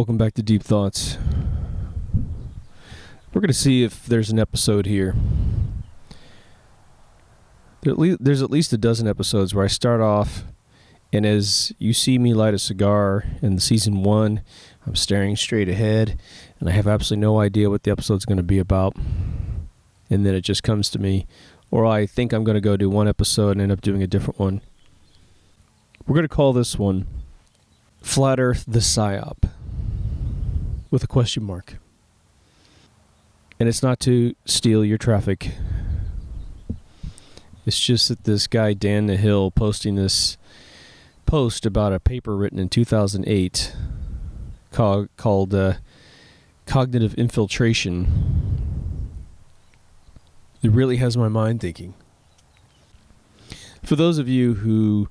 Welcome back to Deep Thoughts. We're going to see if there's an episode here. There's at least a dozen episodes where I start off, and as you see me light a cigar in the season 1, I'm staring straight ahead, and I have absolutely no idea what the episode's going to be about. And then it just comes to me. Or I think I'm going to go do one episode and end up doing a different one. We're going to call this one Flat Earth the PSYOP, with a question mark. And it's not to steal your traffic. It's just that this guy, Dan the Hill, posting this post about a paper written in 2008 called Cognitive Infiltration. It really has my mind thinking. For those of you who,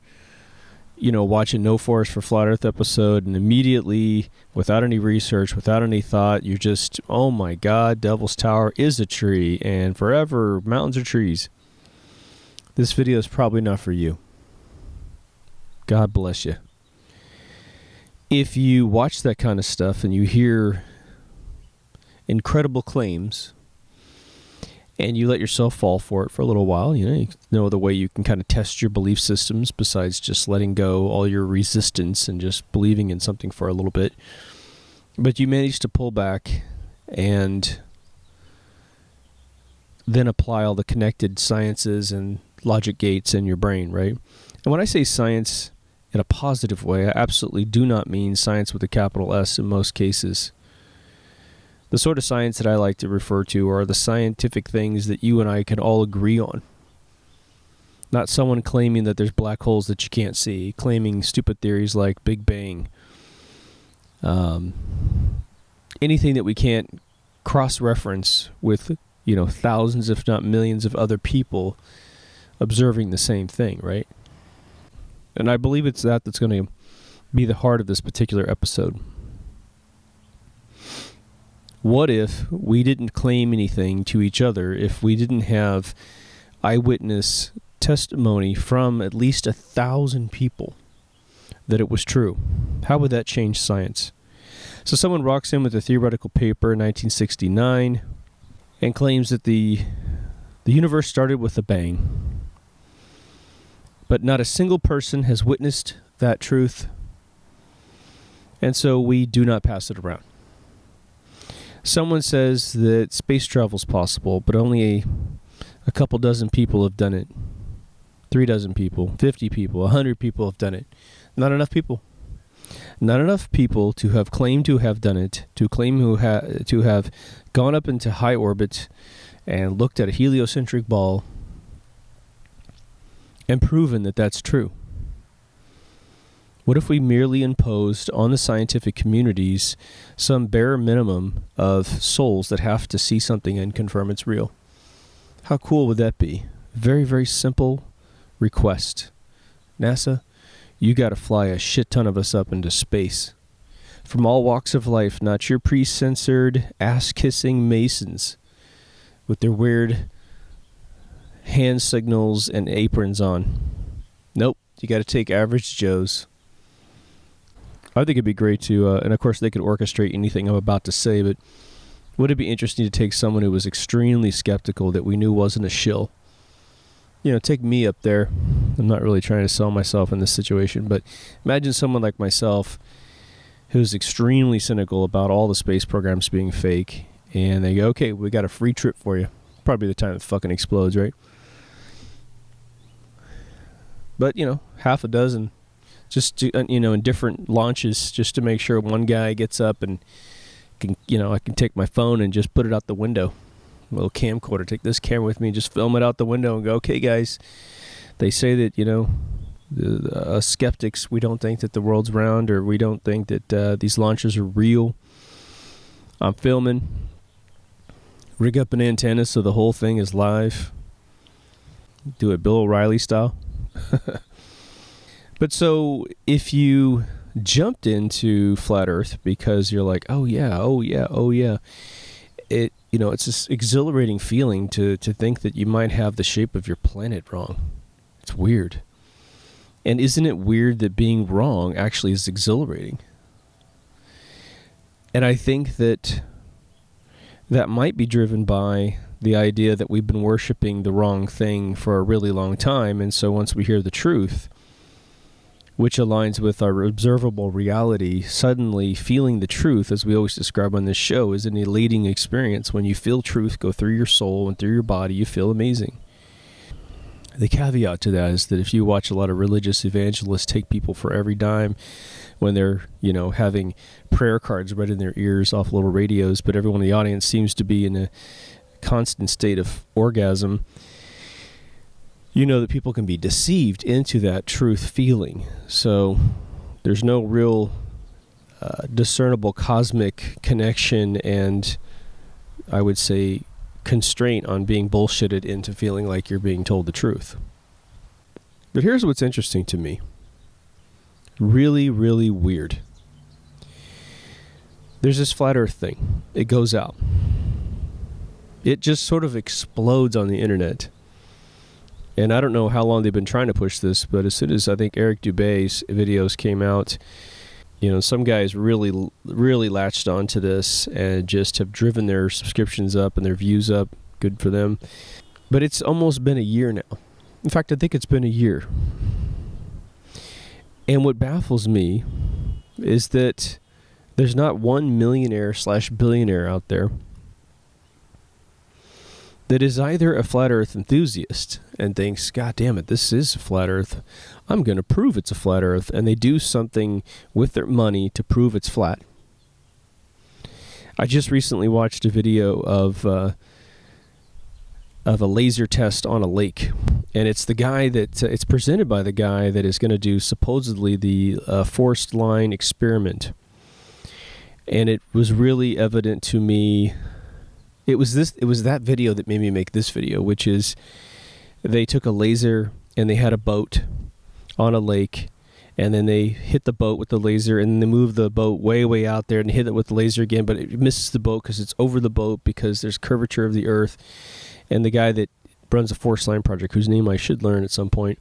watch a No Forest for Flat Earth episode and immediately, without any research, without any thought, you're just, oh my God, Devil's Tower is a tree, and forever, mountains are trees. This video is probably not for you. God bless you. If you watch that kind of stuff and you hear incredible claims, and you let yourself fall for it for a little while, you know the way you can kind of test your belief systems besides just letting go all your resistance and just believing in something for a little bit. But you manage to pull back and then apply all the connected sciences and logic gates in your brain, right? And when I say science in a positive way, I absolutely do not mean science with a capital S in most cases. The sort of science that I like to refer to are the scientific things that you and I can all agree on. Not someone claiming that there's black holes that you can't see, claiming stupid theories like Big Bang. Anything that we can't cross-reference with, thousands if not millions of other people observing the same thing, right? And I believe it's that's going to be the heart of this particular episode. What if we didn't claim anything to each other, if we didn't have eyewitness testimony from at least 1,000 people that it was true? How would that change science? So someone rocks in with a theoretical paper in 1969 and claims that the universe started with a bang. But not a single person has witnessed that truth, and so we do not pass it around. Someone says that space travel is possible, but only a couple dozen people have done it. 3 dozen people, 50 people, 100 people have done it. Not enough people. Not enough people to have claimed to have done it, to claim to have gone up into high orbit and looked at a heliocentric ball and proven that that's true. What if we merely imposed on the scientific communities some bare minimum of souls that have to see something and confirm it's real? How cool would that be? Very, very simple request. NASA, you got to fly a shit ton of us up into space. From all walks of life, not your pre-censored, ass-kissing Masons with their weird hand signals and aprons on. Nope, you got to take average Joes. I think it'd be great to, and of course they could orchestrate anything I'm about to say, but would it be interesting to take someone who was extremely skeptical that we knew wasn't a shill? Take me up there. I'm not really trying to sell myself in this situation, but imagine someone like myself who's extremely cynical about all the space programs being fake, and they go, okay, we got a free trip for you. Probably the time it fucking explodes, right? But, half a dozen. Just to, in different launches, just to make sure one guy gets up and I can take my phone and just put it out the window. A little camcorder, take this camera with me, just film it out the window and go, okay, guys. They say that, us skeptics, we don't think that the world's round, or we don't think that these launches are real. I'm filming. Rig up an antenna so the whole thing is live. Do it Bill O'Reilly style. But so if you jumped into Flat Earth because you're like, oh yeah, it's this exhilarating feeling to think that you might have the shape of your planet wrong. It's weird. And isn't it weird that being wrong actually is exhilarating? And I think that might be driven by the idea that we've been worshiping the wrong thing for a really long time. And so once we hear the truth, which aligns with our observable reality, suddenly feeling the truth, as we always describe on this show, is an elating experience. When you feel truth go through your soul and through your body, you feel amazing. The caveat to that is that if you watch a lot of religious evangelists take people for every dime when they're, having prayer cards read in their ears off little radios, but everyone in the audience seems to be in a constant state of orgasm, you know that people can be deceived into that truth feeling. So there's no real discernible cosmic connection and, I would say, constraint on being bullshitted into feeling like you're being told the truth. But here's what's interesting to me. Really, really weird. There's this flat earth thing. It goes out. It just sort of explodes on the internet. And I don't know how long they've been trying to push this, but as soon as I think Eric Dubé's videos came out, some guys really, really latched onto this and just have driven their subscriptions up and their views up. Good for them. But it's almost been a year now. In fact, I think it's been a year. And what baffles me is that there's not one millionaire/billionaire out there that is either a flat earth enthusiast and thinks, God damn it, this is a flat earth. I'm going to prove it's a flat earth. And they do something with their money to prove it's flat. I just recently watched a video of a laser test on a lake. And it's the guy that, it's presented by the guy that is going to do supposedly the forced line experiment. And it was really evident to me. It was that video that made me make this video, which is they took a laser and they had a boat on a lake, and then they hit the boat with the laser, and then they moved the boat way, way out there and hit it with the laser again, but it misses the boat because it's over the boat because there's curvature of the earth. And the guy that runs a force line project, whose name I should learn at some point,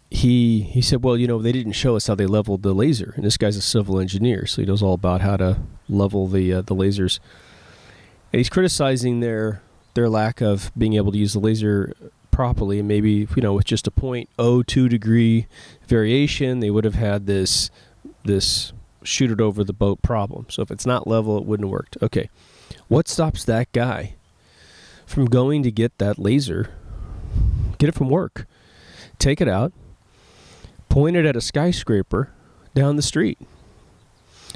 he said, well, they didn't show us how they leveled the laser. And this guy's a civil engineer, so he knows all about how to level the lasers. And he's criticizing their lack of being able to use the laser properly, and maybe, with just a 0.02 degree variation, they would have had this shoot it over the boat problem. So if it's not level, it wouldn't have worked. Okay, what stops that guy from going to get that laser, get it from work, take it out, point it at a skyscraper down the street,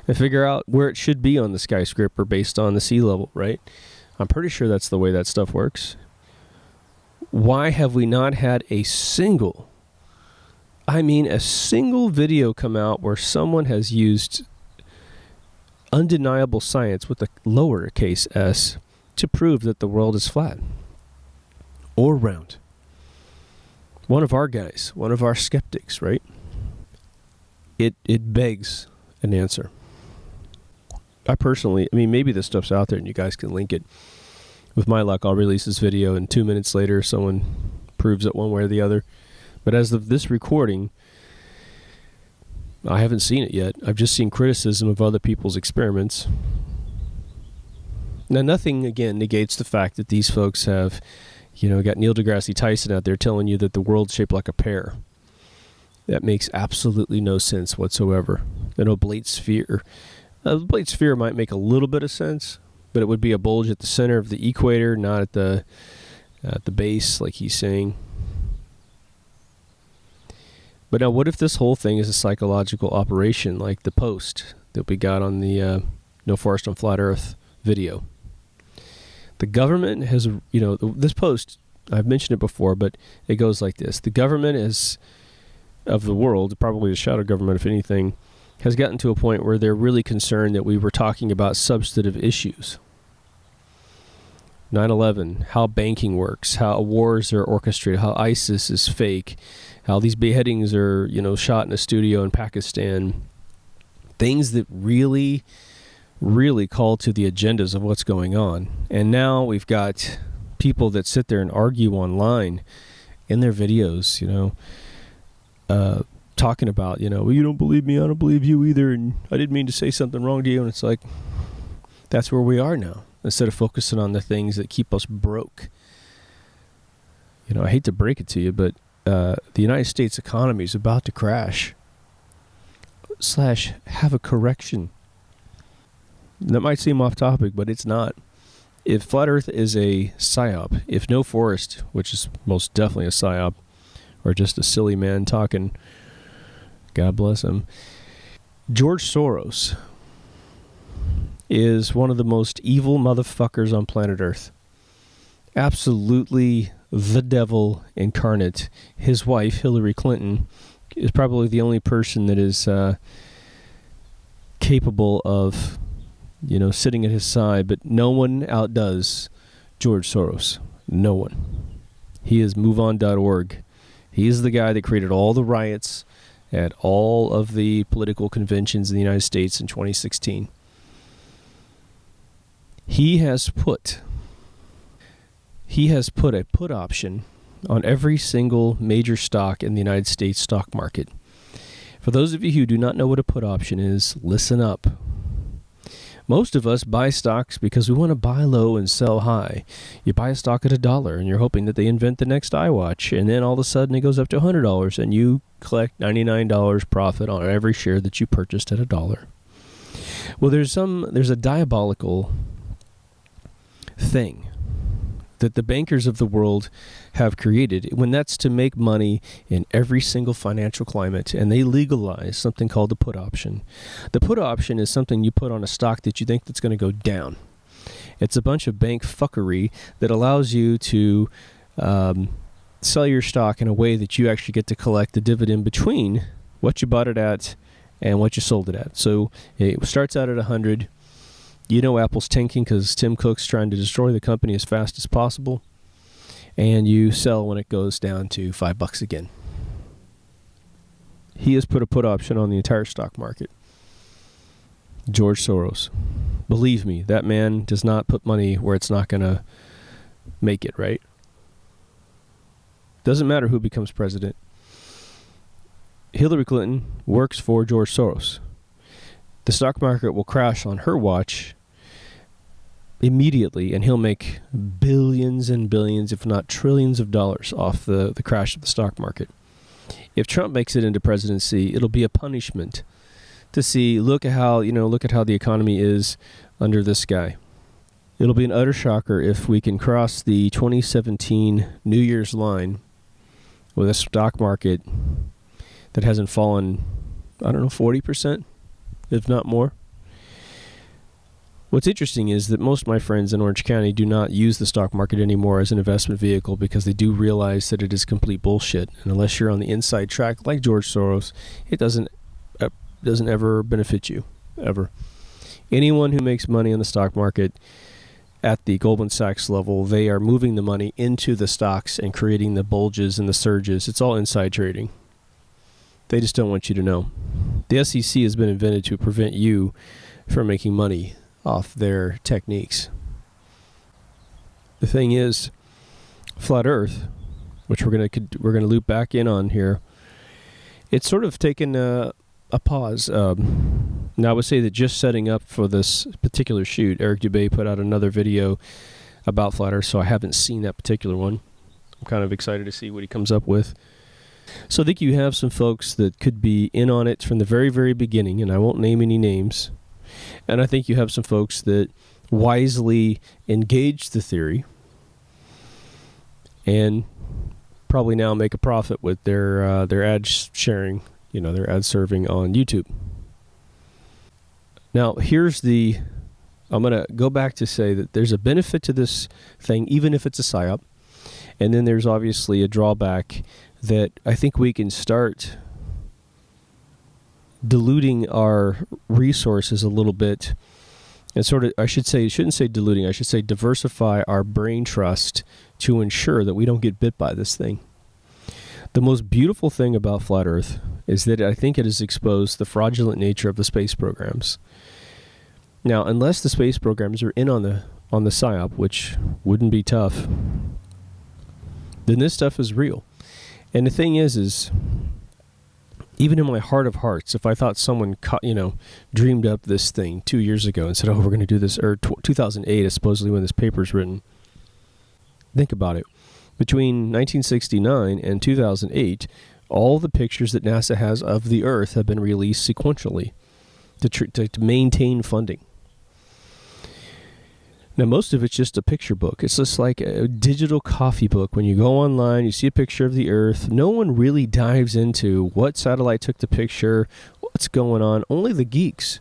and figure out where it should be on the skyscraper based on the sea level, right? I'm pretty sure that's the way that stuff works. Why have we not had a single video come out where someone has used undeniable science with a lowercase s to prove that the world is flat or round? One of our guys, one of our skeptics, right? It begs an answer. I personally, maybe this stuff's out there and you guys can link it. With my luck, I'll release this video and 2 minutes later someone proves it one way or the other. But as of this recording, I haven't seen it yet. I've just seen criticism of other people's experiments. Now, nothing, again, negates the fact that these folks have, got Neil deGrasse Tyson out there telling you that the world's shaped like a pear. That makes absolutely no sense whatsoever. An oblate sphere. The oblate sphere might make a little bit of sense, but it would be a bulge at the center of the equator, not at the base, like he's saying. But now, what if this whole thing is a psychological operation, like the post that we got on the No Forest on Flat Earth video? The government has, this post, I've mentioned it before, but it goes like this. The government of the world, probably the shadow government, if anything, has gotten to a point where they're really concerned that we were talking about substantive issues. 9/11, how banking works, how wars are orchestrated, how ISIS is fake, how these beheadings are, shot in a studio in Pakistan. Things that really, really call to the agendas of what's going on. And now we've got people that sit there and argue online in their videos, talking about, well, you don't believe me, I don't believe you either, and I didn't mean to say something wrong to you. And it's like, That's where we are now, instead of focusing on the things that keep us broke. You know, I hate to break it to you, but the United States economy is about to crash / have a correction. That might seem off topic, but it's not. If Flat Earth is a PSYOP, if No Forest, which is most definitely a PSYOP, or just a silly man talking, God bless him, George Soros is one of the most evil motherfuckers on planet Earth. Absolutely the devil incarnate. His wife, Hillary Clinton, is probably the only person that is capable of, you know, sitting at his side, but no one outdoes George Soros. No one. He is MoveOn.org. He is the guy that created all the riots at all of the political conventions in the United States in 2016. He has put a put option on every single major stock in the United States stock market. For those of you who do not know what a put option is, listen up. Most of us buy stocks because we want to buy low and sell high. You buy a stock at $1 and you're hoping that they invent the next iWatch, and then all of a sudden it goes up to $100 and you collect $99 profit on every share that you purchased at $1. Well, there's a diabolical thing that the bankers of the world have created, when that's to make money in every single financial climate, and they legalize something called the put option. The put option is something you put on a stock that you think that's going to go down. It's a bunch of bank fuckery that allows you to sell your stock in a way that you actually get to collect the dividend between what you bought it at and what you sold it at. So it starts out at 100. You know Apple's tanking because Tim Cook's trying to destroy the company as fast as possible. And you sell when it goes down to $5 again. He has put a put option on the entire stock market. George Soros. Believe me, that man does not put money where it's not going to make it, right? Doesn't matter who becomes president. Hillary Clinton works for George Soros. The stock market will crash on her watch immediately, and he'll make billions and billions, if not trillions of dollars off the crash of the stock market. If Trump makes it into presidency, it'll be a punishment to see, look at how the economy is under this guy. It'll be an utter shocker if we can cross the 2017 New Year's line with a stock market that hasn't fallen, 40%, if not more. What's interesting is that most of my friends in Orange County do not use the stock market anymore as an investment vehicle because they do realize that it is complete bullshit. And unless you're on the inside track like George Soros, it doesn't ever benefit you, ever. Anyone who makes money on the stock market at the Goldman Sachs level, they are moving the money into the stocks and creating the bulges and the surges. It's all inside trading. They just don't want you to know. The SEC has been invented to prevent you from making money off their techniques. The thing is, Flat Earth, which we're gonna loop back in on here, it's sort of taken a pause. Now, I would say that just setting up for this particular shoot, Eric Dubé put out another video about Flat Earth, so I haven't seen that particular one. I'm kind of excited to see what he comes up with. So I think you have some folks that could be in on it from the very, very beginning, and I won't name any names. And I think you have some folks that wisely engage the theory and probably now make a profit with their ad sharing, their ad serving on YouTube. Now, I'm going to go back to say that there's a benefit to this thing, even if it's a PSYOP. And then there's obviously a drawback that I think we can start diluting our resources a little bit, and shouldn't say diluting, I should say diversify our brain trust to ensure that we don't get bit by this thing. The most beautiful thing about Flat Earth is that I think it has exposed the fraudulent nature of the space programs. Now, unless the space programs are in on the PSYOP, which wouldn't be tough, then this stuff is real. And the thing is Even in my heart of hearts, if I thought someone, dreamed up this thing 2 years ago and said, oh, we're going to do this, or 2008 is supposedly when this paper's written. Think about it. Between 1969 and 2008, all the pictures that NASA has of the Earth have been released sequentially to maintain funding. Now, most of it's just a picture book. It's just like a digital coffee book. When you go online, you see a picture of the Earth. No one really dives into what satellite took the picture, what's going on. Only the geeks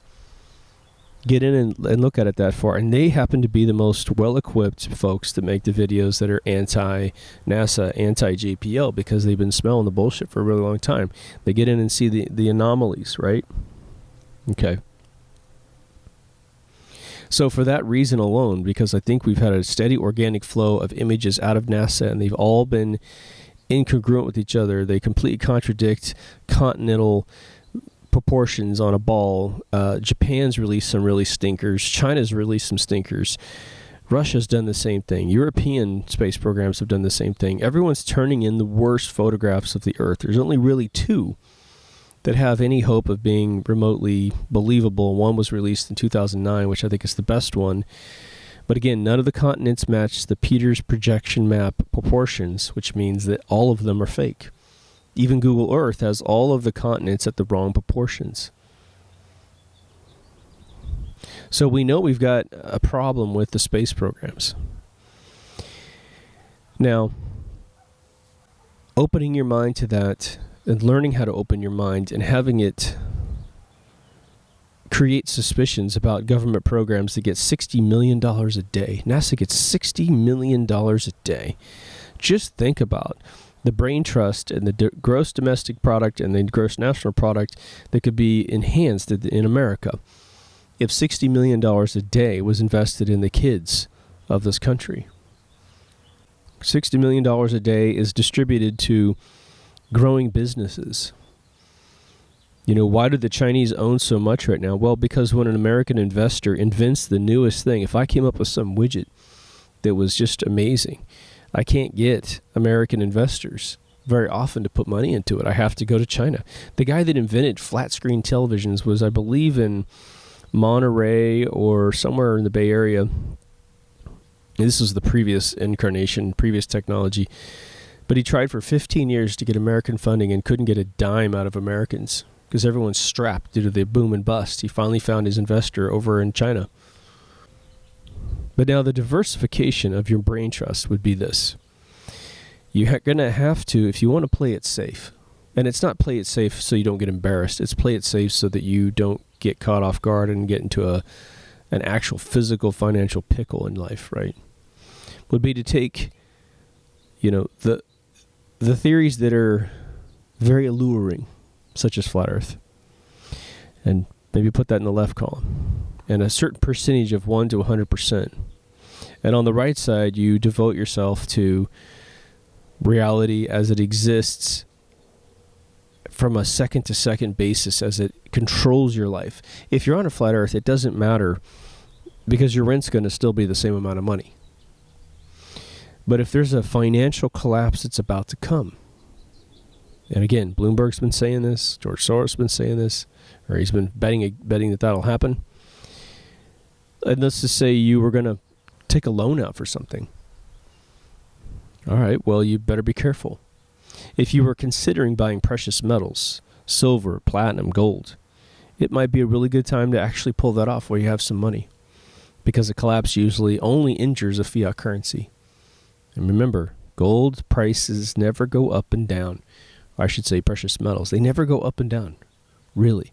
get in and look at it that far. And they happen to be the most well-equipped folks that make the videos that are anti-NASA, anti-JPL, because they've been smelling the bullshit for a really long time. They get in and see the anomalies, right? Okay. So for that reason alone, because I think we've had a steady organic flow of images out of NASA, and they've all been incongruent with each other. They completely contradict continental proportions on a ball. Japan's released some really stinkers. China's released some stinkers. Russia's done the same thing. European space programs have done the same thing. Everyone's turning in the worst photographs of the Earth. There's only really two that have any hope of being remotely believable. One was released in 2009, which I think is the best one. But again, none of the continents match the Peters projection map proportions, which means that all of them are fake. Even Google Earth has all of the continents at the wrong proportions. So we know we've got a problem with the space programs. Now, opening your mind to that, and learning how to open your mind and having it create suspicions about government programs that get $60 million a day. NASA gets $60 million a day. Just think about the brain trust and the gross domestic product and the gross national product that could be enhanced in America if $60 million a day was invested in the kids of this country. $60 million a day is distributed to growing businesses. Why do the Chinese own so much right now? Well, because when an American investor invents the newest thing, if I came up with some widget that was just amazing, I can't get American investors very often to put money into it. I have to go to China. The guy that invented flat screen televisions was, I believe, in Monterey or somewhere in the Bay Area. This was the previous incarnation, previous technology. But he tried for 15 years to get American funding and couldn't get a dime out of Americans because everyone's strapped due to the boom and bust. He finally found his investor over in China. But now the diversification of your brain trust would be this. You're going to have to, if you want to play it safe, and it's not play it safe so you don't get embarrassed, it's play it safe so that you don't get caught off guard and get into an actual physical financial pickle in life, right? Would be to take, the theories that are very alluring, such as flat Earth, and maybe put that in the left column, and a certain percentage of 1 to 100%. And on the right side, you devote yourself to reality as it exists from a second-to-second basis as it controls your life. If you're on a flat Earth, it doesn't matter because your rent's going to still be the same amount of money. But if there's a financial collapse that's about to come, and again, Bloomberg's been saying this, George Soros has been saying this, or he's been betting that that'll happen. And let's just say you were going to take a loan out for something. All right, well, you better be careful. If you were considering buying precious metals, silver, platinum, gold, it might be a really good time to actually pull that off where you have some money, because a collapse usually only injures a fiat currency. And remember, gold prices never go up and down. Or I should say precious metals. They never go up and down, really.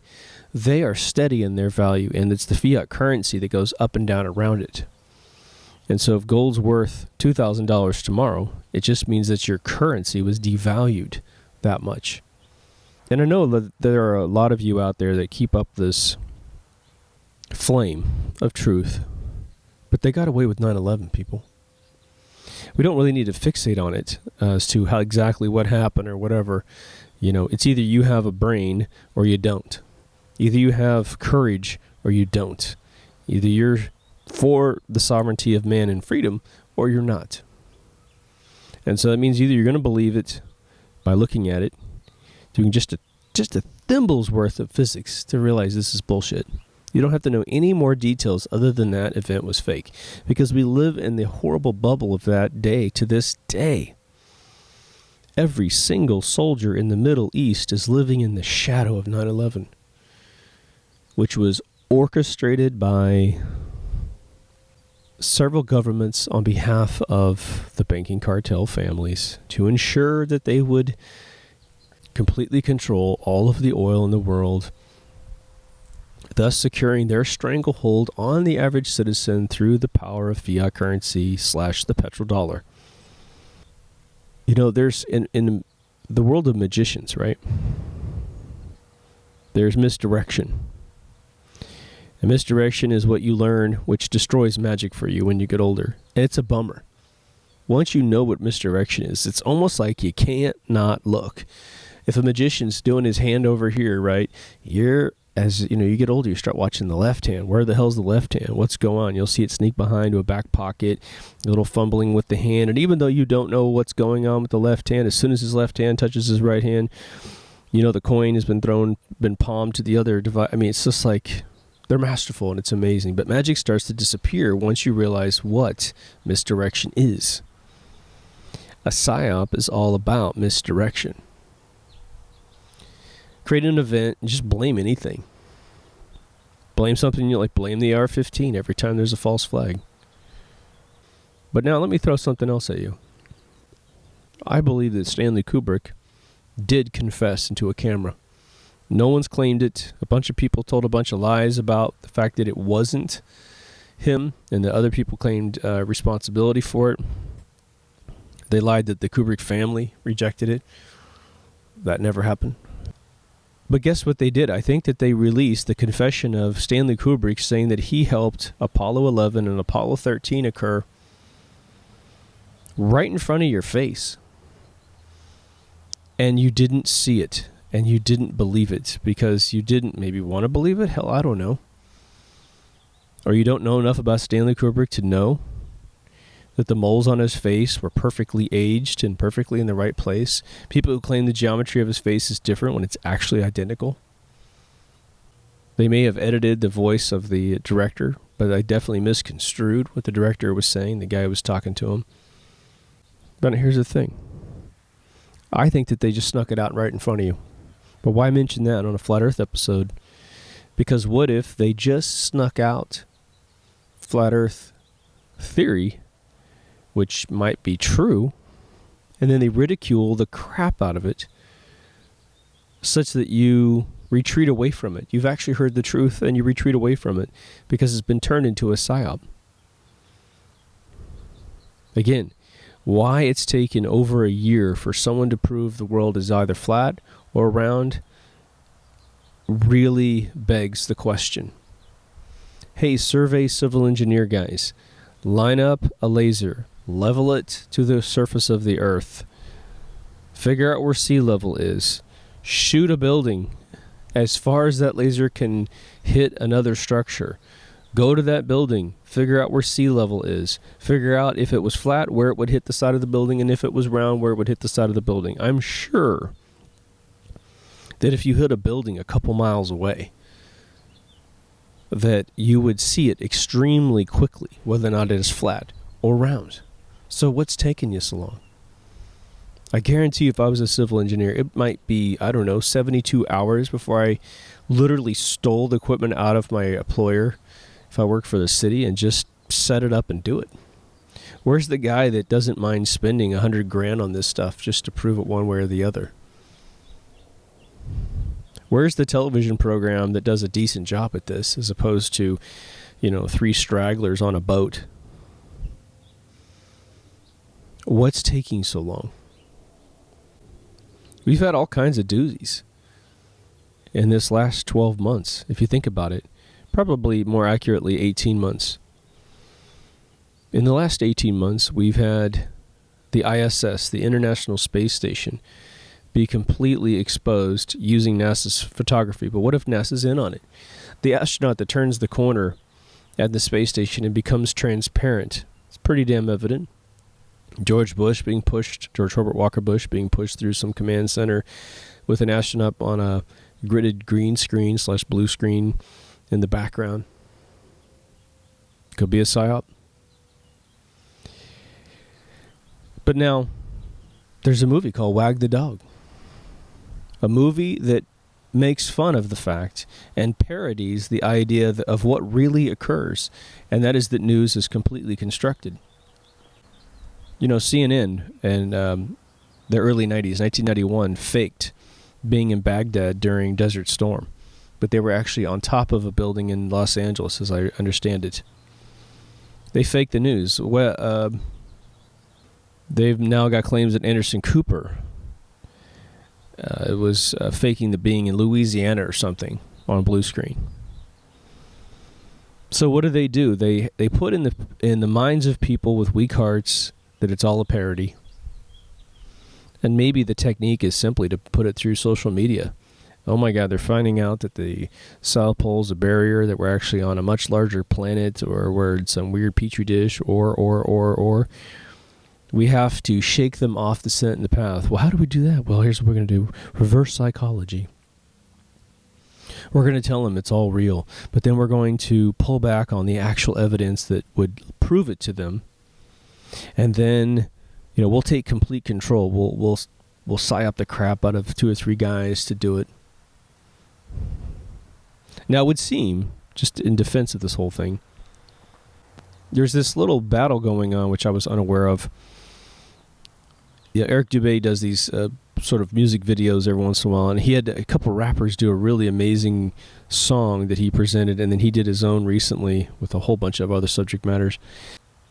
They are steady in their value, and it's the fiat currency that goes up and down around it. And so if gold's worth $2,000 tomorrow, it just means that your currency was devalued that much. And I know that there are a lot of you out there that keep up this flame of truth, but they got away with 9/11, people. We don't really need to fixate on it as to how exactly what happened or whatever. It's either you have a brain or you don't. Either you have courage or you don't. Either you're for the sovereignty of man and freedom or you're not. And so that means either you're going to believe it by looking at it, doing just a just a thimble's worth of physics to realize this is bullshit. You don't have to know any more details other than that event was fake, because we live in the horrible bubble of that day to this day. Every single soldier in the Middle East is living in the shadow of 9/11, which was orchestrated by several governments on behalf of the banking cartel families to ensure that they would completely control all of the oil in the world, thus securing their stranglehold on the average citizen through the power of fiat currency / the petrodollar. You know, there's in the world of magicians, right? There's misdirection. And misdirection is what you learn, which destroys magic for you when you get older. And it's a bummer. Once you know what misdirection is, it's almost like you can't not look. If a magician's doing his hand over here, right, as you know, you get older, you start watching the left hand. Where the hell's the left hand? What's going on? You'll see it sneak behind to a back pocket, a little fumbling with the hand. And even though you don't know what's going on with the left hand, as soon as his left hand touches his right hand, you know the coin has been palmed to the other device. I mean, it's just like they're masterful and it's amazing. But magic starts to disappear once you realize what misdirection is. A PSYOP is all about misdirection. Create an event and just blame anything. Blame something, like blame the AR-15 every time there's a false flag. But now let me throw something else at you. I believe that Stanley Kubrick did confess into a camera. No one's claimed it. A bunch of people told a bunch of lies about the fact that it wasn't him, and that other people claimed responsibility for it. They lied that the Kubrick family rejected it. That never happened. But guess what they did? I think that they released the confession of Stanley Kubrick saying that he helped Apollo 11 and Apollo 13 occur right in front of your face. And you didn't see it. And you didn't believe it because you didn't maybe want to believe it. Hell, I don't know. Or you don't know enough about Stanley Kubrick to know that the moles on his face were perfectly aged and perfectly in the right place. People who claim the geometry of his face is different when it's actually identical. They may have edited the voice of the director, but I definitely misconstrued what the director was saying, the guy who was talking to him. But here's the thing. I think that they just snuck it out right in front of you. But why mention that on a Flat Earth episode? Because what if they just snuck out Flat Earth theory, which might be true, and then they ridicule the crap out of it such that you retreat away from it. You've actually heard the truth and you retreat away from it because it's been turned into a PSYOP. Again, why it's taken over a year for someone to prove the world is either flat or round really begs the question. Hey, survey civil engineer guys, line up a laser. Level it to the surface of the earth. Figure out where sea level is. Shoot a building as far as that laser can hit another structure. Go to that building. Figure out where sea level is. Figure out if it was flat, where it would hit the side of the building, and if it was round, where it would hit the side of the building. I'm sure that if you hit a building a couple miles away, that you would see it extremely quickly, whether or not it is flat or round. So what's taking you so long? I guarantee you if I was a civil engineer, it might be, 72 hours before I literally stole the equipment out of my employer if I worked for the city and just set it up and do it. Where's the guy that doesn't mind spending $100,000 on this stuff just to prove it one way or the other? Where's the television program that does a decent job at this as opposed to, 3 stragglers on a boat? What's taking so long? We've had all kinds of doozies in this last 12 months, if you think about it. Probably more accurately, 18 months. In the last 18 months, we've had the ISS, the International Space Station, be completely exposed using NASA's photography. But what if NASA's in on it? The astronaut that turns the corner at the space station and becomes transparent. It's pretty damn evident. George Herbert Walker Bush being pushed through some command center with an astronaut on a gridded green screen / blue screen in the background. Could be a PSYOP. But now, there's a movie called Wag the Dog. A movie that makes fun of the fact and parodies the idea of what really occurs, and that is that news is completely constructed. You know, CNN in the early 90s, 1991, faked being in Baghdad during Desert Storm, but they were actually on top of a building in Los Angeles, as I understand it. They faked the news. Well, they've now got claims that Anderson Cooper was faking the being in Louisiana or something on a blue screen. So what do? They put in the minds of people with weak hearts that it's all a parody. And maybe the technique is simply to put it through social media. Oh my God, they're finding out that the South Pole is a barrier, that we're actually on a much larger planet, or we're in some weird petri dish, or. We have to shake them off the scent and the path. Well, how do we do that? Well, here's what we're going to do. Reverse psychology. We're going to tell them it's all real, but then we're going to pull back on the actual evidence that would prove it to them. And then, you know, we'll take complete control. We'll PSYOP the crap out of 2 or 3 guys to do it. Now, it would seem, just in defense of this whole thing, there's this little battle going on which I was unaware of. Yeah, Eric Dubé does these sort of music videos every once in a while, and he had a couple rappers do a really amazing song that he presented, and then he did his own recently with a whole bunch of other subject matters.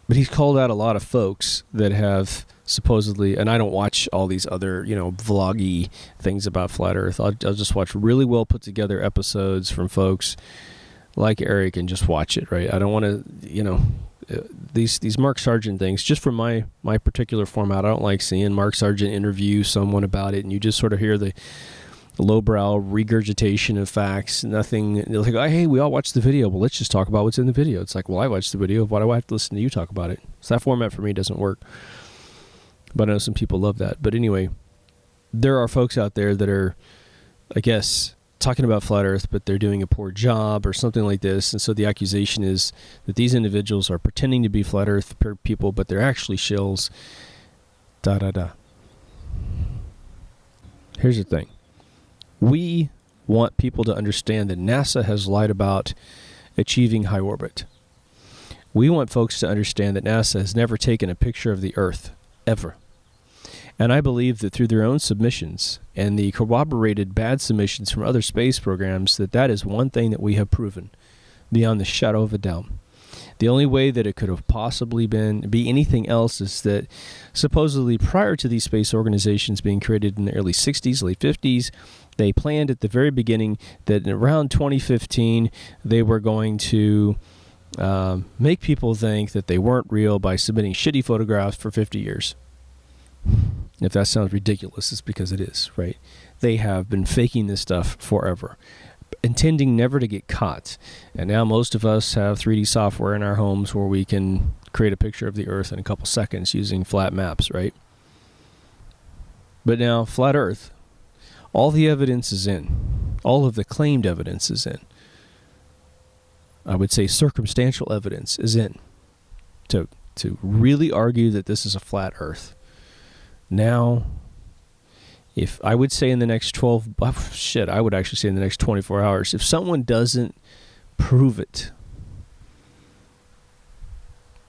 But he's called out a lot of folks that have supposedly, and I don't watch all these other, you know, vloggy things about Flat Earth. I'll just watch really well put together episodes from folks like Eric and just watch it, right? I don't want to, you know, these Mark Sargent things, just from my particular format, I don't like seeing Mark Sargent interview someone about it, and you just sort of hear the lowbrow regurgitation of facts. Nothing, they're like, oh, hey, we all watched the video. Well, let's just talk about what's in the video. It's like, well, I watched the video. Why do I have to listen to you talk about it? So that format for me doesn't work. But I know some people love that. But anyway, there are folks out there that are, I guess, talking about Flat Earth, but they're doing a poor job or something like this. And so the accusation is that these individuals are pretending to be Flat Earth people, but they're actually shills. Here's the thing. We want people to understand that NASA has lied about achieving high orbit. We want folks to understand that NASA has never taken a picture of the Earth, ever. And I believe that through their own submissions and the corroborated bad submissions from other space programs, that is one thing that we have proven beyond the shadow of a doubt. The only way that it could have possibly be anything else is that supposedly prior to these space organizations being created in the early 60s, late 50s, they planned at the very beginning that around 2015 they were going to make people think that they weren't real by submitting shitty photographs for 50 years. If that sounds ridiculous, it's because it is, right? They have been faking this stuff forever, intending never to get caught. And now most of us have 3D software in our homes where we can create a picture of the Earth in a couple seconds using flat maps, right? But now, Flat Earth, all the evidence is in. All of the claimed evidence is in. I would say circumstantial evidence is in to really argue that this is a flat Earth. Now, if I would say in the next I would actually say in the next 24 hours, if someone doesn't prove it,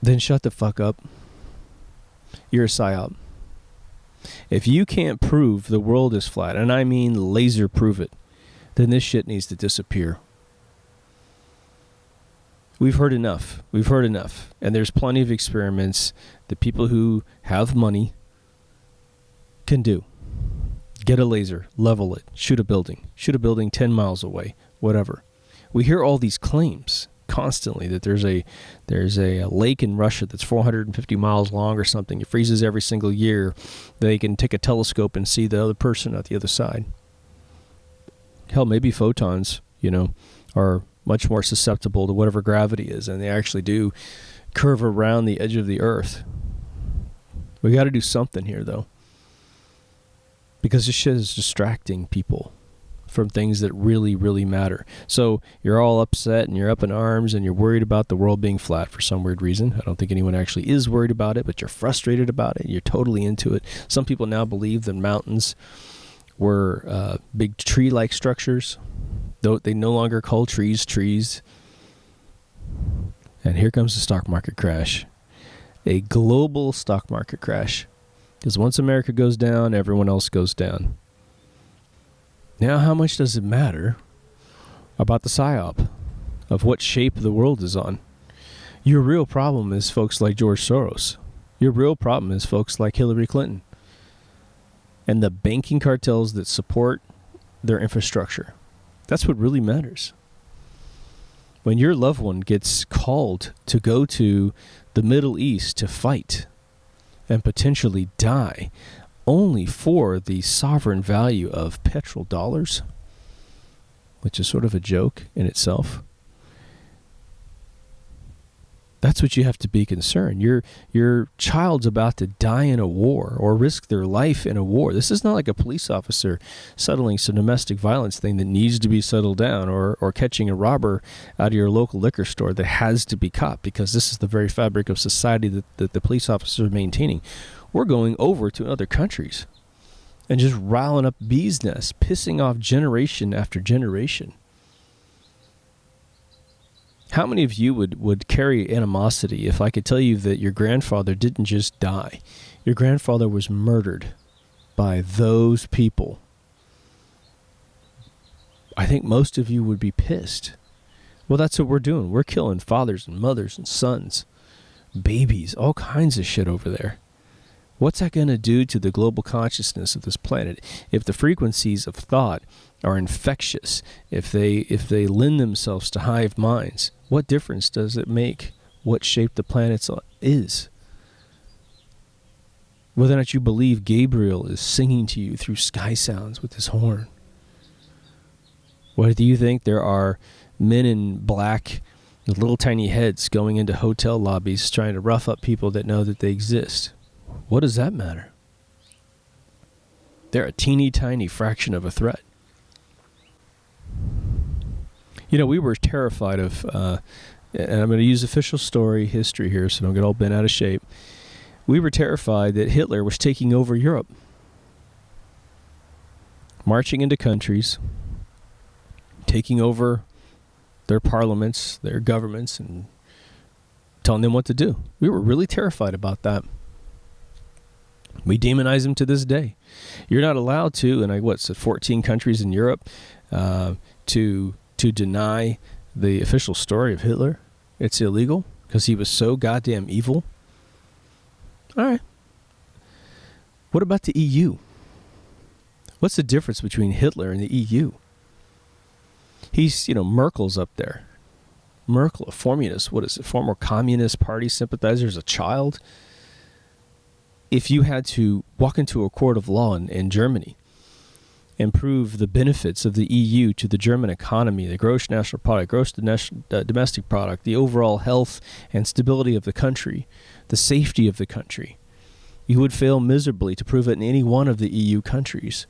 then shut the fuck up. You're a PSYOP. If you can't prove the world is flat, and I mean laser prove it, then this shit needs to disappear. We've heard enough. And there's plenty of experiments that people who have money can do. Get a laser, level it, shoot a building 10 miles away, whatever. We hear all these claims constantly that there's a lake in Russia that's 450 miles long or something. It freezes every single year. They can take a telescope and see the other person at the other side. Hell, maybe photons, are much more susceptible to whatever gravity is, and they actually do curve around the edge of the Earth. We got to do something here, though. because this shit is distracting people from things that really, really matter. So you're all upset and you're up in arms and you're worried about the world being flat for some weird reason. I don't think anyone actually is worried about it, but you're frustrated about it. You're totally into it. Some people now believe that mountains were big tree-like structures, though they no longer call trees. And here comes the stock market crash. A global stock market crash. Because once America goes down, everyone else goes down. Now, how much does it matter about the PSYOP of what shape the world is on? Your real problem is folks like George Soros. Your real problem is folks like Hillary Clinton and the banking cartels that support their infrastructure. That's what really matters. When your loved one gets called to go to the Middle East to fight and potentially die only for the sovereign value of petrodollars, which is sort of a joke in itself, that's what you have to be concerned. Your child's about to die in a war or risk their life in a war. This is not like a police officer settling some domestic violence thing that needs to be settled down, or catching a robber out of your local liquor store that has to be caught, because this is the very fabric of society that the police officers are maintaining. We're going over to other countries and just riling up bees' nests, pissing off generation after generation. How many of you would carry animosity if I could tell you that your grandfather didn't just die? Your grandfather was murdered by those people. I think most of you would be pissed. Well, that's what we're doing. We're killing fathers and mothers and sons, babies, all kinds of shit over there. What's that going to do to the global consciousness of this planet if the frequencies of thought are infectious, if they lend themselves to hive minds? What difference does it make what shape the planet is? Whether or not you believe Gabriel is singing to you through sky sounds with his horn. Whether you think there are men in black with little tiny heads going into hotel lobbies trying to rough up people that know that they exist. What does that matter? They're a teeny tiny fraction of a threat. You know, we were terrified of, and I'm going to use official story history here so don't get all bent out of shape. We were terrified that Hitler was taking over Europe, marching into countries, taking over their parliaments, their governments, and telling them what to do. We were really terrified about that. We demonize him to this day. You're not allowed to, in 14 countries in Europe, to deny the official story of Hitler. It's illegal because he was so goddamn evil. All right. What about the EU? What's the difference between Hitler and the EU? He's, Merkel's up there. Merkel, a former Communist Party sympathizer as a child. If you had to walk into a court of law in Germany and prove the benefits of the EU to the German economy, the gross national product, domestic product, the overall health and stability of the country, the safety of the country, you would fail miserably to prove it in any one of the EU countries.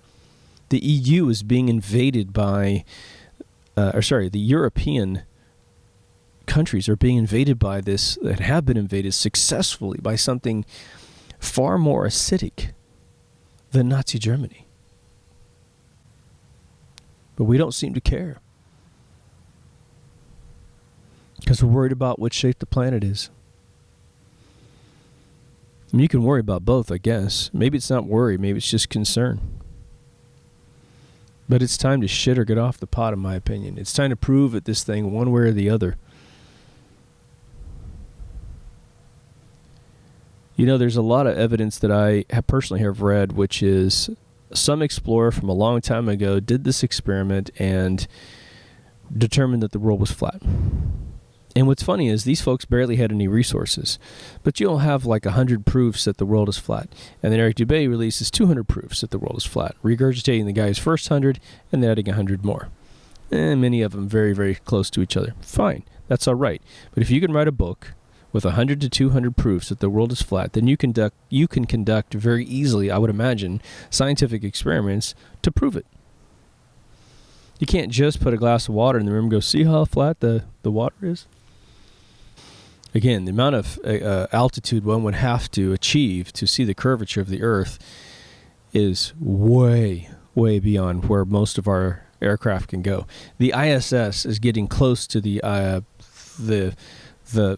The EU is being invaded by, the European countries are being invaded by this, and have been invaded successfully by something far more acidic than Nazi Germany. But we don't seem to care because we're worried about what shape the planet is. I mean, you can worry about both, I guess. Maybe it's not worry, maybe it's just concern. But it's time to shit or get off the pot, in my opinion. It's time to prove at this thing one way or the other. There's a lot of evidence that I have personally have read, which is some explorer from a long time ago did this experiment and determined that the world was flat. And what's funny is these folks barely had any resources, but you'll have like 100 proofs that the world is flat. And then Eric Dubay releases 200 proofs that the world is flat, regurgitating the guy's first 100 and then adding 100 more. And many of them very, very close to each other. Fine, that's all right. But if you can write a book with 100 to 200 proofs that the world is flat, then you can conduct very easily, I would imagine, scientific experiments to prove it. You can't just put a glass of water in the room and go, see how flat the water is? Again, the amount of altitude one would have to achieve to see the curvature of the Earth is way, way beyond where most of our aircraft can go. The ISS is getting close to the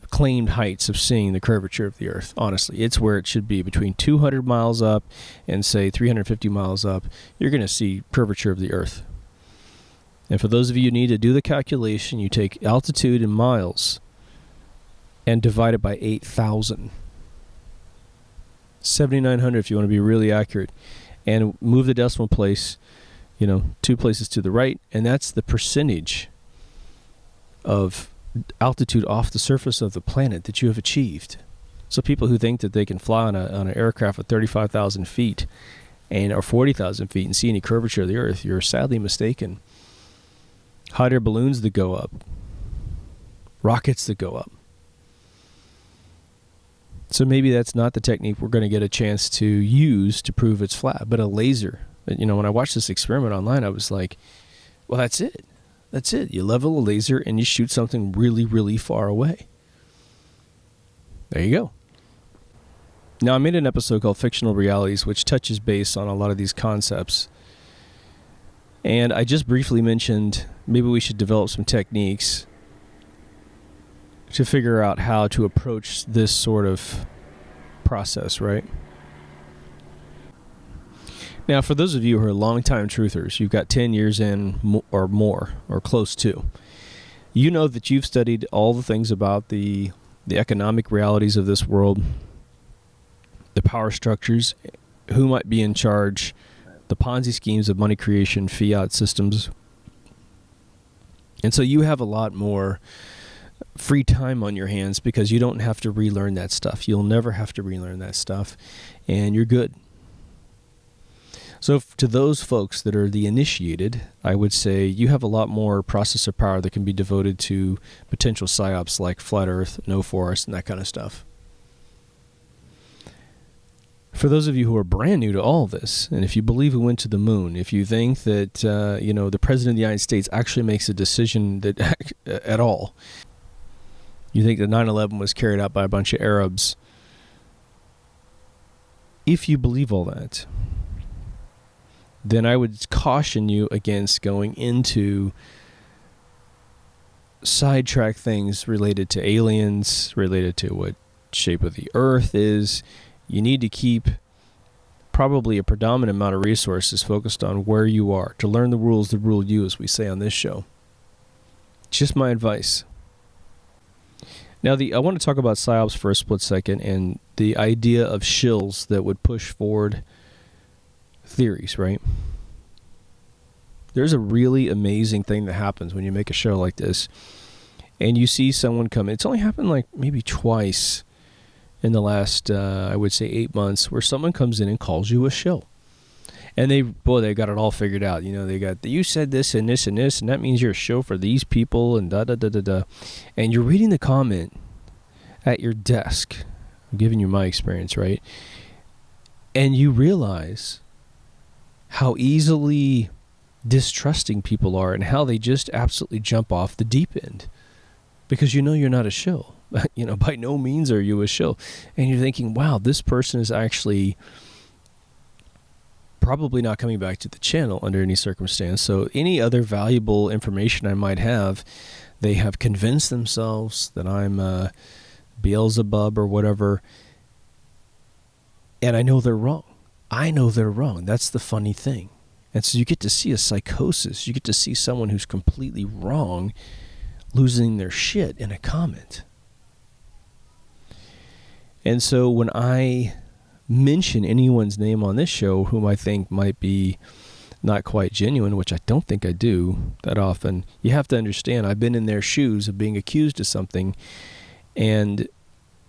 claimed heights of seeing the curvature of the Earth. Honestly, it's where it should be, between 200 miles up and say 350 miles up. You're going to see curvature of the Earth. And for those of you who need to do the calculation, you take altitude in miles and divide it by 8,000. 7,900 if you want to be really accurate. And move the decimal place, 2 places to the right, and that's the percentage of altitude off the surface of the planet that you have achieved. So people who think that they can fly on an aircraft at 35,000 feet or 40,000 feet and see any curvature of the Earth, you're sadly mistaken. Hot air balloons that go up, rockets that go up. So maybe that's not the technique we're going to get a chance to use to prove it's flat, but a laser. When I watched this experiment online, I was like, well, that's it. That's it. You level a laser and you shoot something really, really far away. There you go. Now, I made an episode called Fictional Realities, which touches base on a lot of these concepts. And I just briefly mentioned maybe we should develop some techniques to figure out how to approach this sort of process, right? Now, for those of you who are longtime truthers, you've got 10 years in or more, or close to, you know that you've studied all the things about the economic realities of this world, the power structures, who might be in charge, the Ponzi schemes of money creation, fiat systems. And so you have a lot more free time on your hands because you don't have to relearn that stuff. You'll never have to relearn that stuff, and you're good. So to those folks that are the initiated, I would say you have a lot more processor power that can be devoted to potential PSYOPs like flat Earth, no forest, and that kind of stuff. For those of you who are brand new to all this, and if you believe we went to the moon, if you think that the President of the United States actually makes a decision that at all, you think that 9/11 was carried out by a bunch of Arabs, if you believe all that, then I would caution you against going into sidetrack things related to aliens, related to what shape of the Earth is. You need to keep probably a predominant amount of resources focused on where you are, to learn the rules that rule you, as we say on this show. Just my advice. Now, I want to talk about PSYOPs for a split second and the idea of shills that would push forward theories, right? There's a really amazing thing that happens when you make a show like this and you see someone come in. It's only happened like maybe twice in the last, I would say 8 months, where someone comes in and calls you a shill. And they got it all figured out. You said this and this and this, and that means you're a shill for these people, and da-da-da-da-da. And you're reading the comment at your desk. I'm giving you my experience, right? And you realize how easily distrusting people are and how they just absolutely jump off the deep end. Because you're not a shill. By no means are you a shill. And you're thinking, wow, this person is actually probably not coming back to the channel under any circumstance. So any other valuable information I might have, they have convinced themselves that I'm Beelzebub or whatever. And I know they're wrong. That's the funny thing. And so you get to see a psychosis. You get to see someone who's completely wrong losing their shit in a comment. And so when I mention anyone's name on this show whom I think might be not quite genuine, which I don't think I do that often, you have to understand I've been in their shoes of being accused of something. And,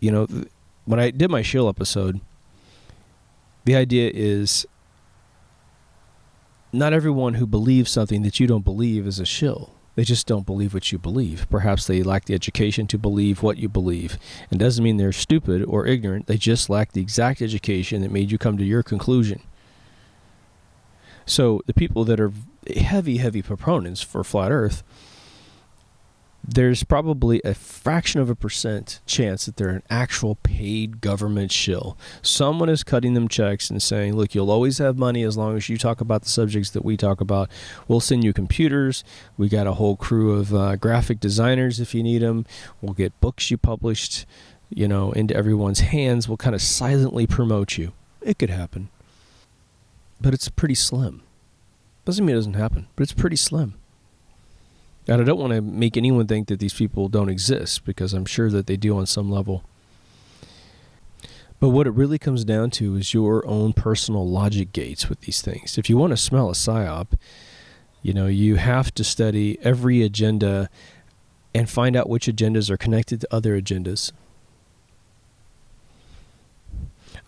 when I did my shill episode, the idea is not everyone who believes something that you don't believe is a shill. They just don't believe what you believe. Perhaps they lack the education to believe what you believe. It doesn't mean they're stupid or ignorant. They just lack the exact education that made you come to your conclusion. So the people that are heavy proponents for flat Earth, there's probably a fraction of a % chance that they're an actual paid government shill. Someone is cutting them checks and saying, look, you'll always have money as long as you talk about the subjects that we talk about. We'll send you computers. We got a whole crew of graphic designers if you need them. We'll get books you published, into everyone's hands. We'll kind of silently promote you. It could happen. But it's pretty slim. Doesn't mean it doesn't happen, but it's pretty slim. And I don't want to make anyone think that these people don't exist, because I'm sure that they do on some level. But what it really comes down to is your own personal logic gates with these things. If you want to smell a PSYOP, you have to study every agenda and find out which agendas are connected to other agendas.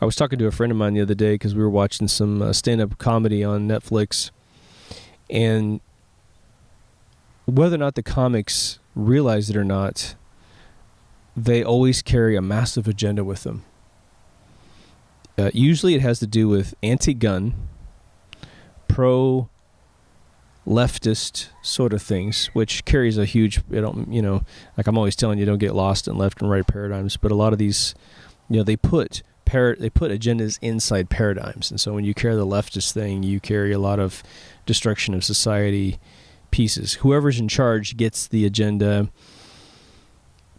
I was talking to a friend of mine the other day because we were watching some stand-up comedy on Netflix, and whether or not the comics realize it or not, they always carry a massive agenda with them. Usually it has to do with anti-gun, pro-leftist sort of things, which carries a huge, like I'm always telling you, don't get lost in left and right paradigms, but a lot of these, they put agendas inside paradigms. And so when you carry the leftist thing, you carry a lot of destruction of society pieces. Whoever's in charge gets the agenda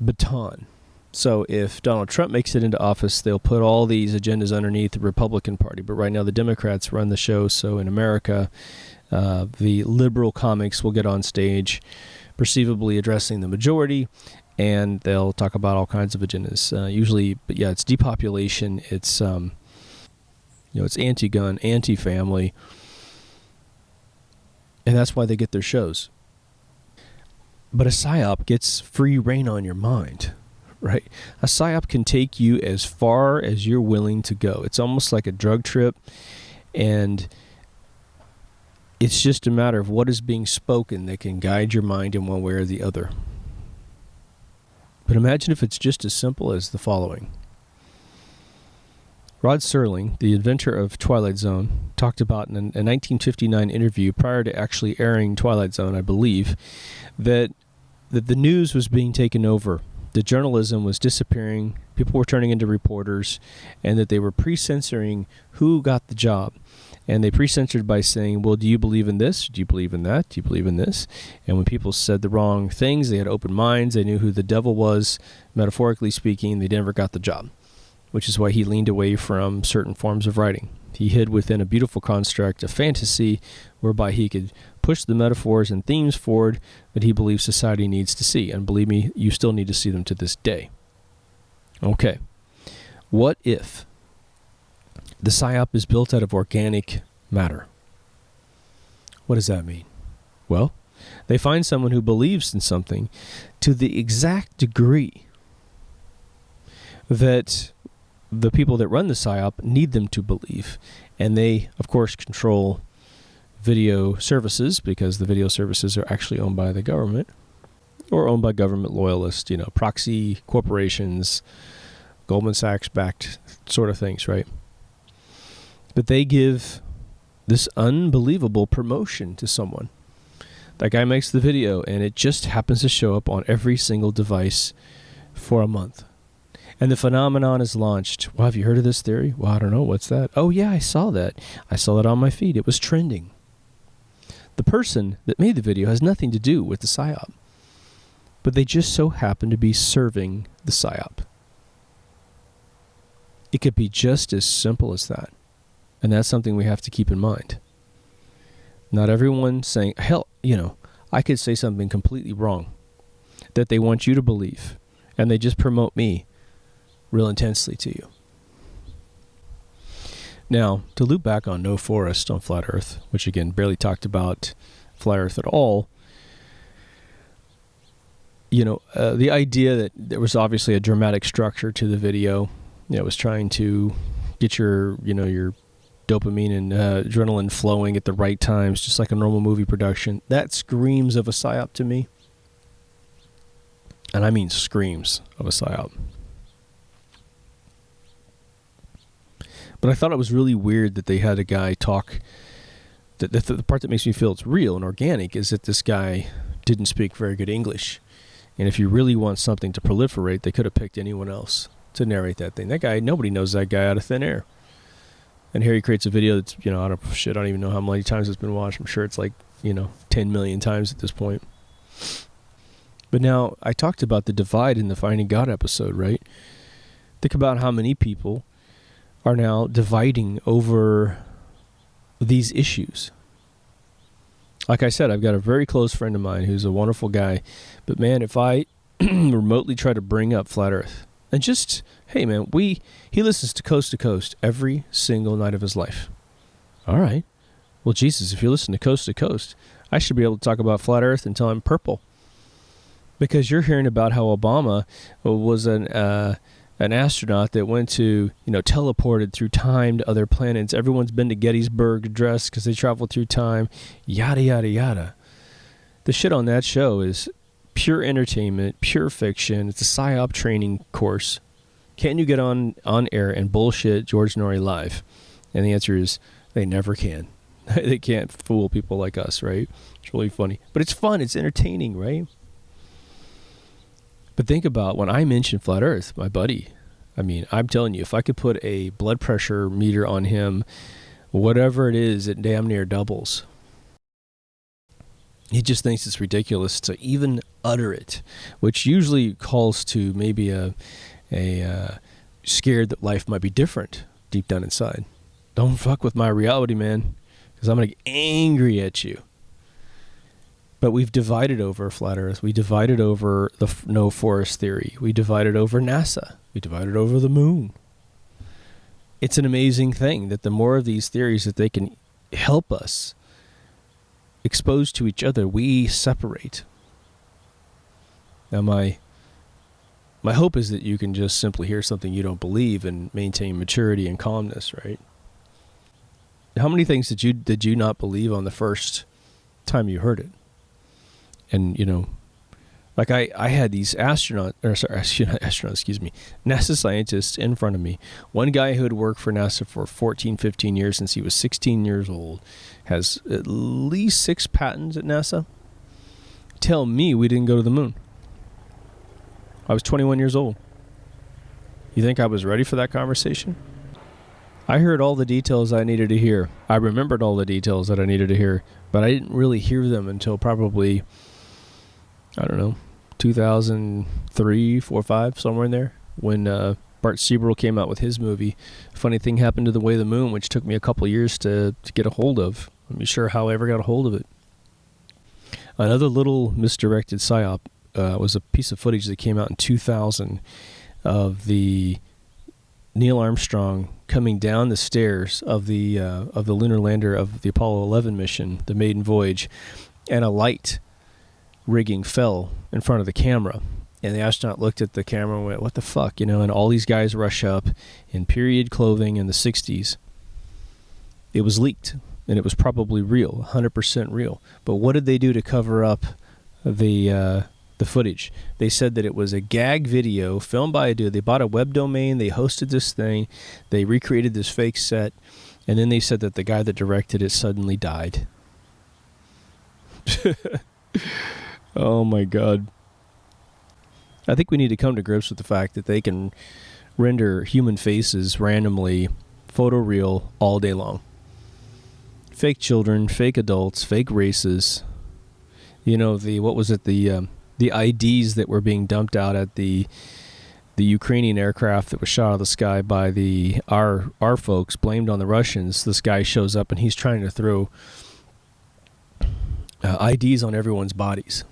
baton. So if Donald Trump makes it into office, they'll put all these agendas underneath the Republican Party. But right now the Democrats run the show. So in America, the liberal comics will get on stage, perceivably addressing the majority, and they'll talk about all kinds of agendas. Usually, but yeah, it's depopulation. It's it's anti-gun, anti-family. And that's why they get their shows. But a PSYOP gets free reign on your mind, right? A PSYOP can take you as far as you're willing to go. It's almost like a drug trip, and it's just a matter of what is being spoken that can guide your mind in one way or the other. But imagine if it's just as simple as the following. Rod Serling, the inventor of Twilight Zone, talked about in a 1959 interview prior to actually airing Twilight Zone, I believe, that the news was being taken over. The journalism was disappearing. People were turning into reporters, and that they were pre-censoring who got the job. And they pre-censored by saying, well, do you believe in this? Do you believe in that? Do you believe in this? And when people said the wrong things, they had open minds. They knew who the devil was, metaphorically speaking. They never got the job, which is why he leaned away from certain forms of writing. He hid within a beautiful construct of fantasy whereby he could push the metaphors and themes forward that he believes society needs to see. And believe me, you still need to see them to this day. Okay. What if the PSYOP is built out of organic matter? What does that mean? Well, they find someone who believes in something to the exact degree that the people that run the PSYOP need them to believe. And they, of course, control video services, because the video services are actually owned by the government or owned by government loyalists, proxy corporations, Goldman Sachs-backed sort of things, right? But they give this unbelievable promotion to someone. That guy makes the video, and it just happens to show up on every single device for a month. And the phenomenon is launched. Well, have you heard of this theory? Well, I don't know. What's that? Oh, yeah, I saw that. I saw that on my feed. It was trending. The person that made the video has nothing to do with the PSYOP, but they just so happen to be serving the PSYOP. It could be just as simple as that. And that's something we have to keep in mind. Not everyone saying, hell, I could say something completely wrong that they want you to believe, and they just promote me real intensely to you. Now, to loop back on no forest on flat Earth, which again barely talked about flat Earth at all, the idea that there was obviously a dramatic structure to the video that was trying to get your dopamine and adrenaline flowing at the right times, just like a normal movie production. That screams of a PSYOP to me. And I mean screams of a PSYOP. But I thought it was really weird that they had a guy talk. The part that makes me feel it's real and organic is that this guy didn't speak very good English. And if you really want something to proliferate, they could have picked anyone else to narrate that thing. That guy, nobody knows that guy out of thin air. And here he creates a video that's, I don't even know how many times it's been watched. I'm sure it's like, 10 million times at this point. But now, I talked about the divide in the Finding God episode, right? Think about how many people are now dividing over these issues. Like I said, I've got a very close friend of mine who's a wonderful guy. But man, if I remotely try to bring up Flat Earth, and just, hey man, he listens to Coast every single night of his life. All right. Well, Jesus, if you listen to Coast, I should be able to talk about Flat Earth until I'm purple. Because you're hearing about how Obama was an astronaut that went to, teleported through time to other planets. Everyone's been to Gettysburg Address because they traveled through time. Yada, yada, yada. The shit on that show is pure entertainment, pure fiction. It's a PSYOP training course. Can you get on air and bullshit George Norrie live? And the answer is they never can. They can't fool people like us, right? It's really funny. But it's fun. It's entertaining, right? But think about when I mention Flat Earth, my buddy. I mean, I'm telling you, if I could put a blood pressure meter on him, whatever it is, it damn near doubles. He just thinks it's ridiculous to even utter it, which usually calls to maybe a scared that life might be different deep down inside. Don't fuck with my reality, man, because I'm going to get angry at you. But we've divided over Flat Earth. We divided over the no forest theory. We divided over NASA. We divided over the moon. It's an amazing thing that the more of these theories that they can help us exposed to each other, we separate. Now, my hope is that you can just simply hear something you don't believe and maintain maturity and calmness, right? How many things did you not believe on the first time you heard it? And, like I had these NASA scientists in front of me. One guy who had worked for NASA for 14, 15 years since he was 16 years old, has at least 6 patents at NASA, tell me we didn't go to the moon. I was 21 years old. You think I was ready for that conversation? I heard all the details I needed to hear. I remembered all the details that I needed to hear, but I didn't really hear them until probably, 2003, 4, 5, somewhere in there, when Bart Siebel came out with his movie. Funny Thing Happened to the Way of the Moon, which took me a couple years to get a hold of. I'm not sure how I ever got a hold of it. Another little misdirected PSYOP was a piece of footage that came out in 2000 of the Neil Armstrong coming down the stairs of the lunar lander of the Apollo 11 mission, the maiden voyage, and a light rigging fell in front of the camera. And the astronaut looked at the camera and went, what the fuck, and all these guys rush up in period clothing in the 60s. It was leaked, and it was probably real, 100% real. But what did they do to cover up the footage? They said that it was a gag video filmed by a dude. They bought a web domain, they hosted this thing, they recreated this fake set, and then they said that the guy that directed it suddenly died. Oh my God. I think we need to come to grips with the fact that they can render human faces randomly photoreal all day long. Fake children, fake adults, fake races. The IDs that were being dumped out at the Ukrainian aircraft that was shot out of the sky by our folks, blamed on the Russians. This guy shows up and he's trying to throw IDs on everyone's bodies.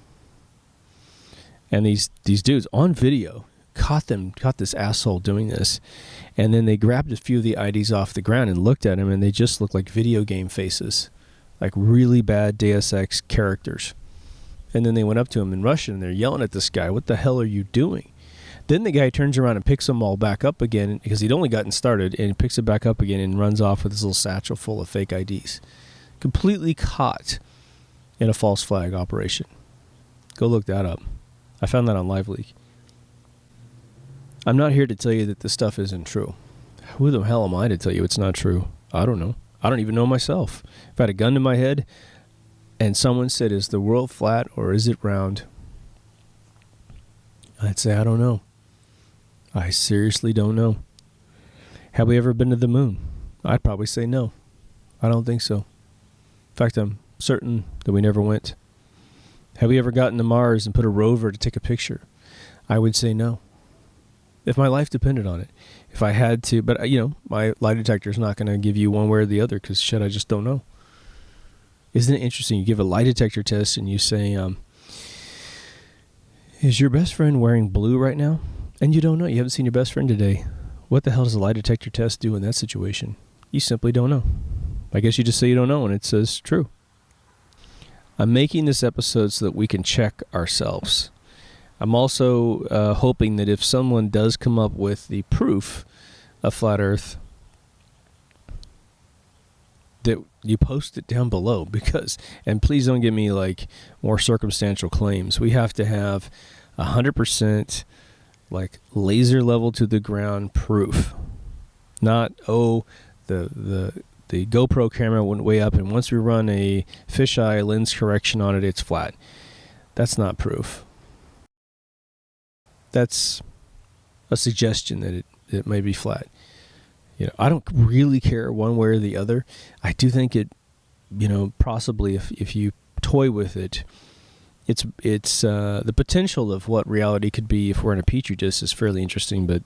And these dudes on video caught this asshole doing this, and then they grabbed a few of the IDs off the ground and looked at him, and they just looked like video game faces, like really bad Deus Ex characters. And then they went up to him in Russian and they're yelling at this guy, "What the hell are you doing?" Then the guy turns around and picks them all back up again because he'd only gotten started, and picks it back up again and runs off with his little satchel full of fake IDs. Completely caught in a false flag operation. Go look that up. I found that on LiveLeak. I'm not here to tell you that this stuff isn't true. Who the hell am I to tell you it's not true? I don't know. I don't even know myself. If I had a gun to my head and someone said, is the world flat or is it round? I'd say, I don't know. I seriously don't know. Have we ever been to the moon? I'd probably say no. I don't think so. In fact, I'm certain that we never went. Have we ever gotten to Mars and put a rover to take a picture? I would say no. If my life depended on it. If I had to, but my lie detector is not going to give you one way or the other because shit, I just don't know. Isn't it interesting? You give a lie detector test and you say, is your best friend wearing blue right now? And you don't know. You haven't seen your best friend today. What the hell does a lie detector test do in that situation? You simply don't know. I guess you just say you don't know and it says true. I'm making this episode so that we can check ourselves. I'm also hoping that if someone does come up with the proof of flat Earth, that you post it down below and please don't give me like more circumstantial claims. We have to have 100% like laser level to the ground proof. Not, the GoPro camera went way up and once we run a fisheye lens correction on it, it's flat. That's not proof. That's a suggestion that it may be flat. I don't really care one way or the other. I do think it, possibly if you toy with it, it's the potential of what reality could be if we're in a petri dish is fairly interesting, but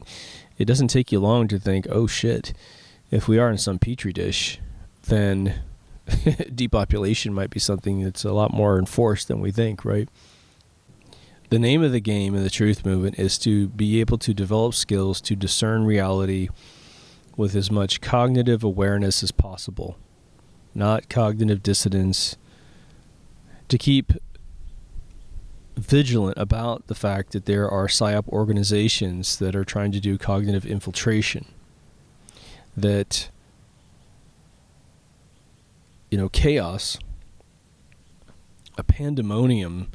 it doesn't take you long to think, oh shit, if we are in some petri dish, then depopulation might be something that's a lot more enforced than we think, right? The name of the game in the truth movement is to be able to develop skills to discern reality with as much cognitive awareness as possible, not cognitive dissonance, to keep vigilant about the fact that there are PSYOP organizations that are trying to do cognitive infiltration, that chaos, a pandemonium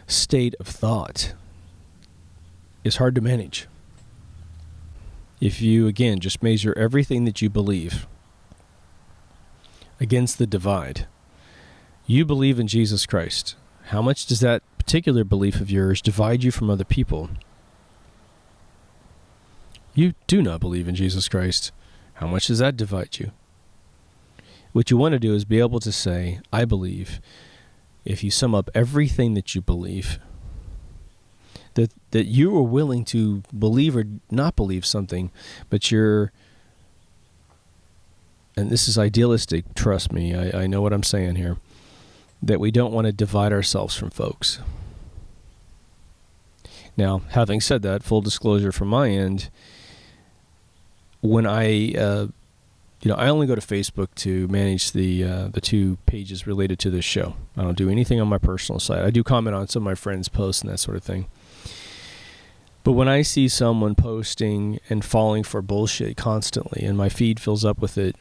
state of thought is hard to manage. If you, again, just measure everything that you believe against the divide, you believe in Jesus Christ. How much does that particular belief of yours divide you from other people? You do not believe in Jesus Christ. How much does that divide you? What you want to do is be able to say, I believe. If you sum up everything that you believe, that you are willing to believe or not believe something, but and this is idealistic, trust me, I know what I'm saying here, that we don't want to divide ourselves from folks. Now, having said that, full disclosure from my end, when I only go to Facebook to manage the two pages related to this show. I don't do anything on my personal site. I do comment on some of my friends' posts and that sort of thing. But when I see someone posting and falling for bullshit constantly and my feed fills up with it,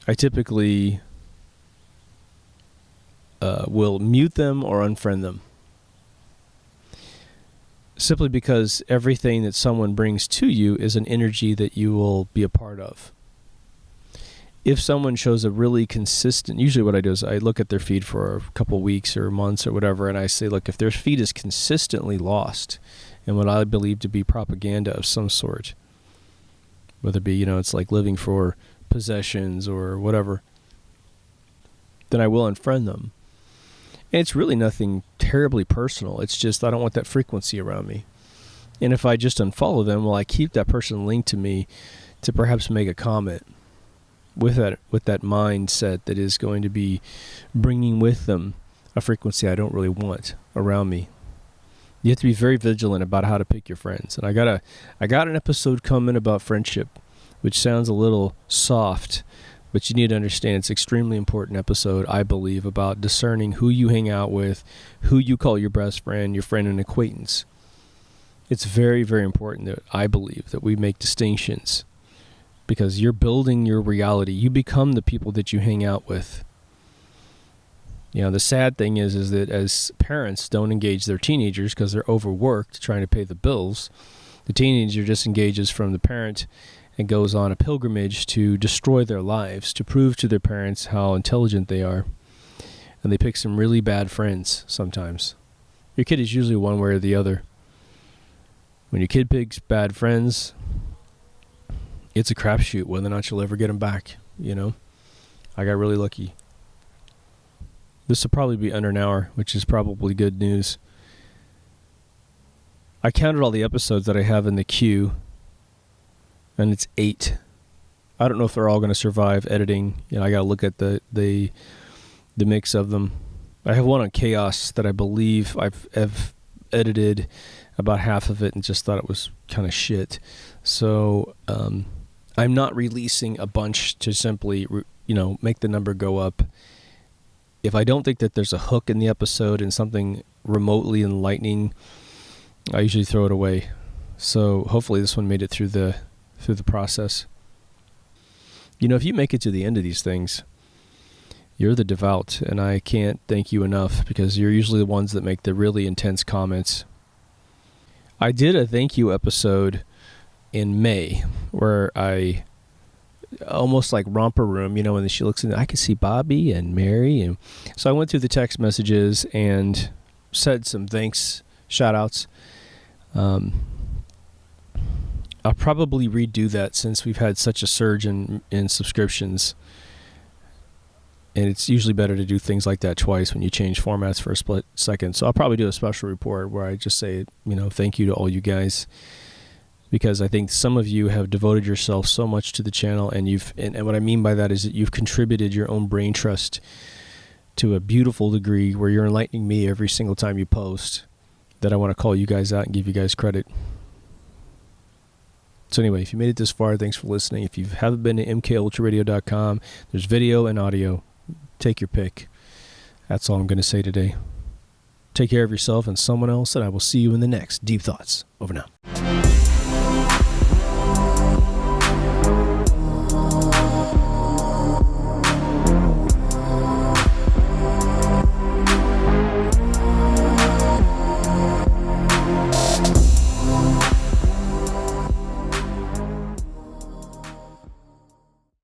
I typically will mute them or unfriend them. Simply because everything that someone brings to you is an energy that you will be a part of. If someone shows a really consistent, usually what I do is I look at their feed for a couple weeks or months or whatever, and I say, look, if their feed is consistently lost in what I believe to be propaganda of some sort, whether it be, it's like living for possessions or whatever, then I will unfriend them. And it's really nothing terribly personal. It's just I don't want that frequency around me. And if I just unfollow them, well, I keep that person linked to me to perhaps make a comment with that mindset that is going to be bringing with them a frequency I don't really want around me. You have to be very vigilant about how to pick your friends. And I got an episode coming about friendship, which sounds a little soft, but you need to understand it's an extremely important episode, I believe, about discerning who you hang out with, who you call your best friend, your friend and acquaintance. It's very, very important that I believe that we make distinctions, because you're building your reality. You become the people that you hang out with. You know, the sad thing is that as parents don't engage their teenagers because they're overworked trying to pay the bills, the teenager disengages from the parent and goes on a pilgrimage to destroy their lives, to prove to their parents how intelligent they are. And they pick some really bad friends sometimes. Your kid is usually one way or the other. When your kid picks bad friends, it's a crapshoot whether or not you'll ever get them back, you know? I got really lucky. This will probably be under an hour, which is probably good news. I counted all the episodes that I have in the queue, and it's 8. I don't know if they're all going to survive editing. You know, I got to look at the mix of them. I have one on chaos that I believe I've edited about half of it and just thought it was kind of shit. So I'm not releasing a bunch to simply, make the number go up. If I don't think that there's a hook in the episode and something remotely enlightening, I usually throw it away. So hopefully this one made it through the process. You know, if you make it to the end of these things, you're the devout, and I can't thank you enough, because you're usually the ones that make the really intense comments. I did a thank you episode in May where I almost like romper room, when she looks in, I could see Bobby and Mary. And so I went through the text messages and said some thanks, shout outs. I'll probably redo that since we've had such a surge in subscriptions. And it's usually better to do things like that twice when you change formats for a split second. So I'll probably do a special report where I just say, thank you to all you guys. Because I think some of you have devoted yourself so much to the channel, and and what I mean by that is that you've contributed your own brain trust to a beautiful degree where you're enlightening me every single time you post, that I want to call you guys out and give you guys credit. So anyway, if you made it this far, thanks for listening. If you haven't been to mkultraradio.com, there's video and audio. Take your pick. That's all I'm going to say today. Take care of yourself and someone else, and I will see you in the next Deep Thoughts. Over now.